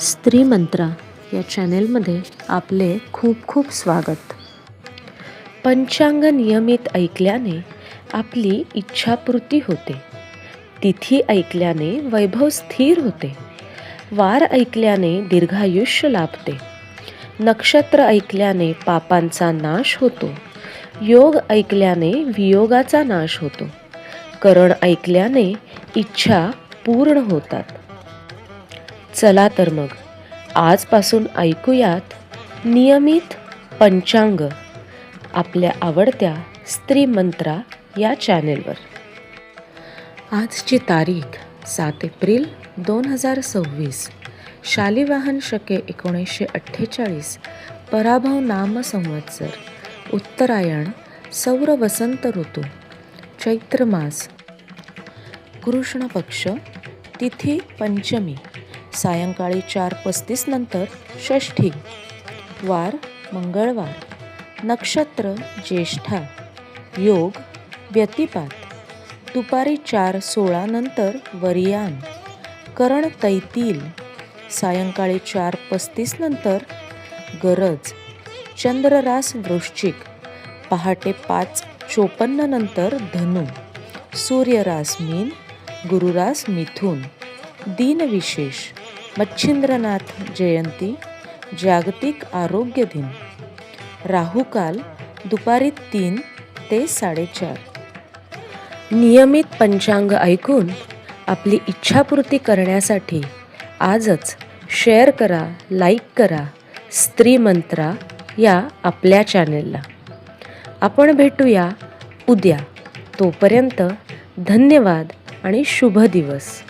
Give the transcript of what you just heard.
स्त्री मंत्रा या चॅनेलमध्ये आपले खूप खूप स्वागत. पंचांग नियमित ऐकल्याने आपली इच्छापूर्ती होते. तिथी ऐकल्याने वैभव स्थिर होते. वार ऐकल्याने दीर्घायुष्य लाभते. नक्षत्र ऐकल्याने पापांचा नाश होतो. योग ऐकल्याने वियोगाचा नाश होतो. करण ऐकल्याने इच्छा पूर्ण होतात. चला तर मग आजपासून ऐकूयात नियमित पंचांग आपल्या आवडत्या स्त्री मंत्रा या चॅनेलवर. आजची तारीख 7 एप्रिल 2026. शालिवाहन शके 1948. पराभव नाम संवत्सर. उत्तरायण. सौर वसंत ऋतू. चैत्र मास. कृष्ण पक्ष. तिथी पंचमी. सायंकाळी 4:35 नंतर षष्ठी. वार मंगळवार. नक्षत्र ज्येष्ठा. योग व्यतिपात. दुपारी 4:16 नंतर वरियान. करण तैतील. सायंकाळी 4:35 नंतर गरज. चंद्ररास वृश्चिक. पहाटे 5:54 नंतर धनु. सूर्यरास मीन. गुरुरास मिथुन. दिनविशेष. मच्छिंद्रनाथ जयंती. जागतिक आरोग्य दिन. राहुकाल दुपारी 3 ते 4:30. नियमित पंचांग ऐकून आपली इच्छापूर्ती करण्यासाठी आजच शेअर करा, लाईक करा स्त्री मंत्रा या आपल्या चॅनेलला. आपण भेटूया उद्या. तोपर्यंत धन्यवाद आणि शुभ दिवस.